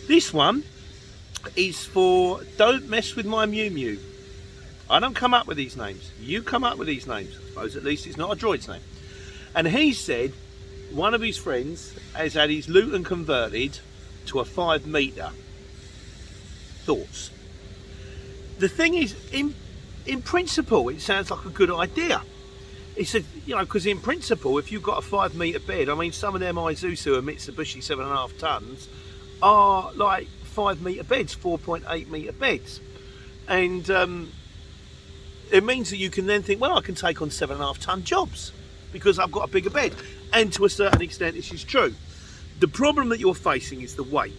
This one is for Don't Mess With My Mew Mew. I don't come up with these names. You come up with these names. I suppose at least it's not a droid's name. And he said one of his friends has had his Luton converted to a 5 metre. Thoughts? The thing is, in principle, it sounds like a good idea. He said, you know, because in principle, if you've got a 5 metre bed, I mean, some of them Isuzu and Mitsubishi 7.5 tonnes are like 5 metre beds, 4.8 metre beds. And it means that you can then think, well, I can take on 7.5 tonne jobs because I've got a bigger bed. And to a certain extent, this is true. The problem that you're facing is the weight.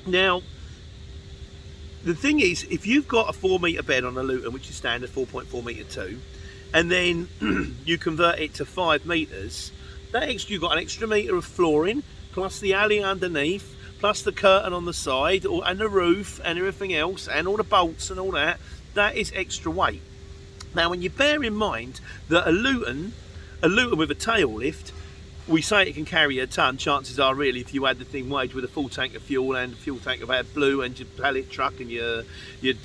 Now, the thing is, if you've got a 4 metre bed on a Luton, which is standard 4.4 metre 2, and then you convert it to 5 metres, you've got an extra metre of flooring, plus the alley underneath, plus the curtain on the side, and the roof, and everything else, and all the bolts and all that, that is extra weight. Now, when you bear in mind that a Luton with a tail lift, we say it can carry a tonne. Chances are, really, if you had the thing weighed with a full tank of fuel and a fuel tank of AdBlue and your pallet truck and your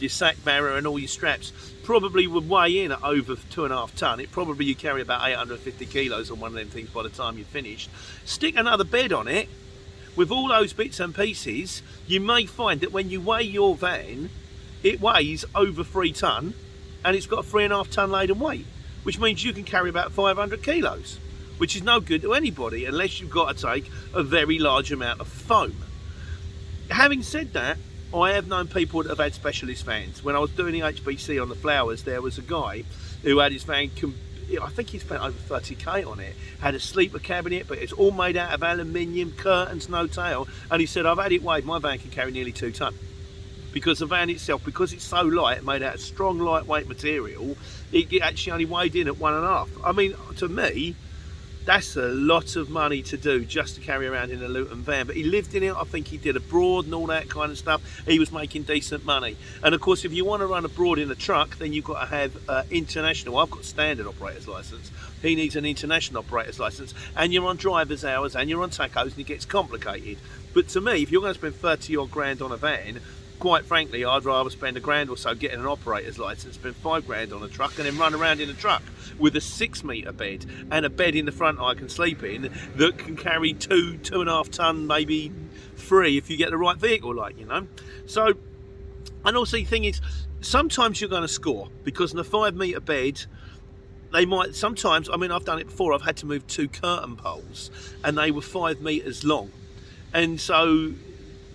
sack barrier and all your straps, probably would weigh in at over 2.5 tonne. It probably you carry about 850 kilos on one of them things by the time you're finished. Stick another bed on it with all those bits and pieces, you may find that when you weigh your van, it weighs over 3 tonne and it's got a 3.5 tonne laden weight, which means you can carry about 500 kilos. Which is no good to anybody unless you've got to take a very large amount of foam. Having said that, I have known people that have had specialist vans. When I was doing the HBC on the Flowers, there was a guy who had his van, I think he spent over 30k on it, had a sleeper cabinet, but it's all made out of aluminium, curtains, no tail, and he said, I've had it weighed, my van can carry nearly 2 tonne. Because the van itself, because it's so light, made out of strong, lightweight material, it actually only weighed in at 1.5. I mean, to me, that's a lot of money to do just to carry around in a Luton van. But he lived in it, I think he did abroad and all that kind of stuff. He was making decent money. And of course, if you want to run abroad in a truck, then you've got to have international. I've got standard operator's licence. He needs an international operator's licence. And you're on driver's hours and you're on tachos and it gets complicated. But to me, if you're going to spend 30 odd grand on a van, quite frankly, I'd rather spend £1 or so getting an operator's licence, spend £5 on a truck, and then run around in a truck with a 6 metre bed and a bed in the front I can sleep in that can carry 2.5 tonne, maybe 3 if you get the right vehicle, like, you know. So, and also the thing is, sometimes you're going to score because in a 5 metre bed, they might sometimes, I mean, I've done it before, I've had to move 2 curtain poles and they were 5 metres long, and so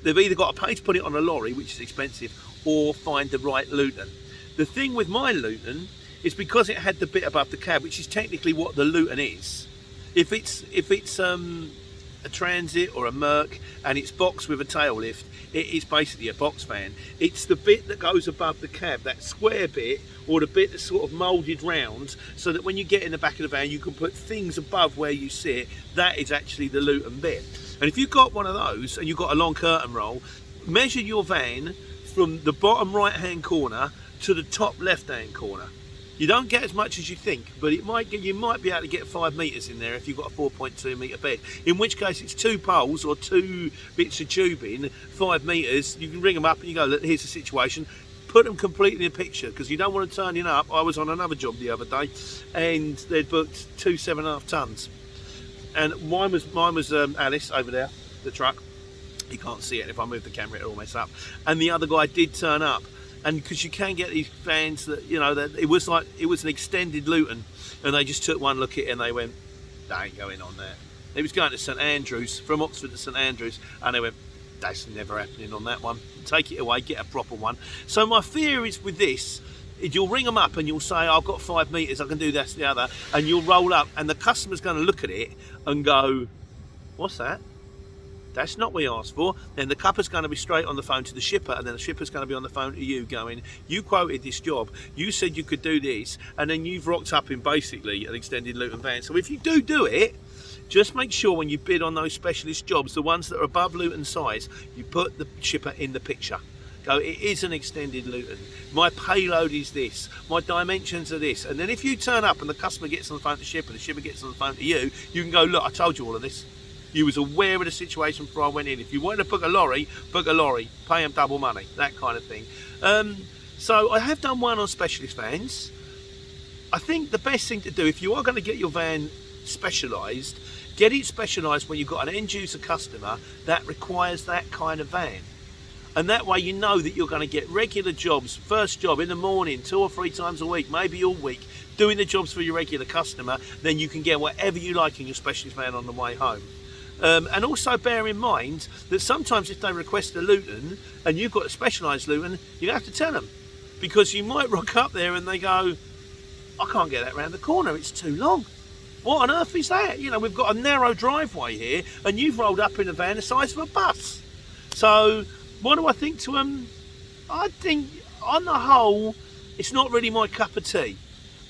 they've either got to pay to put it on a lorry, which is expensive, or find the right Luton. The thing with my Luton is because it had the bit above the cab, which is technically what the Luton is. If it's a Transit or a Merc and it's boxed with a tail lift, it is basically a box van. It's the bit that goes above the cab, that square bit, or the bit that's sort of moulded round, so that when you get in the back of the van, you can put things above where you sit. That is actually the Luton bit. And if you've got one of those and you've got a long curtain roll, measure your van from the bottom right hand corner to the top left hand corner. You don't get as much as you think, but you might be able to get 5 metres in there if you've got a 4.2 metre bed. In which case it's 2 poles or 2 bits of tubing, 5 metres. You can ring them up and you go, look, here's the situation. Put them completely in a picture because you don't want to turn it up. I was on another job the other day and they'd booked 2 7.5 tonnes. And mine was Alice over there, the truck. You can't see it if I move the camera, it'll mess up. And the other guy did turn up, and because you can get these vans that, you know, that it was an extended Luton, and they just took one look at it and they went, that ain't going on there. It was going to St Andrews, from Oxford to St Andrews, and they went, that's never happening on that one. Take it away, get a proper one. So my fear is with this, you'll ring them up and you'll say, I've got 5 metres, I can do this, the other, and you'll roll up and the customer's going to look at it and go, what's that? That's not what we asked for. Then the cupper's going to be straight on the phone to the shipper, and then the shipper's going to be on the phone to you going, you quoted this job, you said you could do this, and then you've rocked up in basically an extended Luton van. So if you do it, just make sure when you bid on those specialist jobs, the ones that are above Luton size, you put the shipper in the picture. Go, it is an extended Luton. My payload is this. My dimensions are this. And then if you turn up and the customer gets on the phone to the shipper, the shipper gets on the phone to you, you can go, look, I told you all of this. You was aware of the situation before I went in. If you wanted to book a lorry, pay them double money, that kind of thing. So I have done one on specialist vans. I think the best thing to do, if you are going to get your van specialised, get it specialised when you've got an end user customer that requires that kind of van. And that way you know that you're going to get regular jobs, first job in the morning, 2 or 3 times a week, maybe all week, doing the jobs for your regular customer. Then you can get whatever you like in your specialist van on the way home. And also bear in mind that sometimes if they request a Luton and you've got a specialised Luton, you have to tell them. Because you might rock up there and they go, I can't get that round the corner, it's too long. What on earth is that? You know, we've got a narrow driveway here and you've rolled up in a van the size of a bus. So what do I think to them? I think on the whole, it's not really my cup of tea.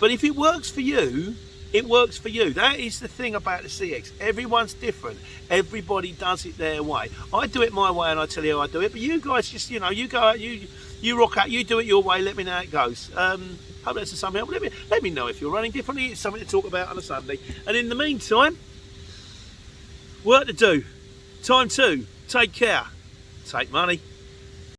But if it works for you, it works for you. That is the thing about the CX. Everyone's different. Everybody does it their way. I do it my way and I tell you how I do it. But you guys just, you know, you go out, you rock out, you do it your way. Let me know how it goes. Hope that's something else. Let me know if you're running differently. It's something to talk about on a Sunday. And in the meantime, work to do. Time to take care. Take money.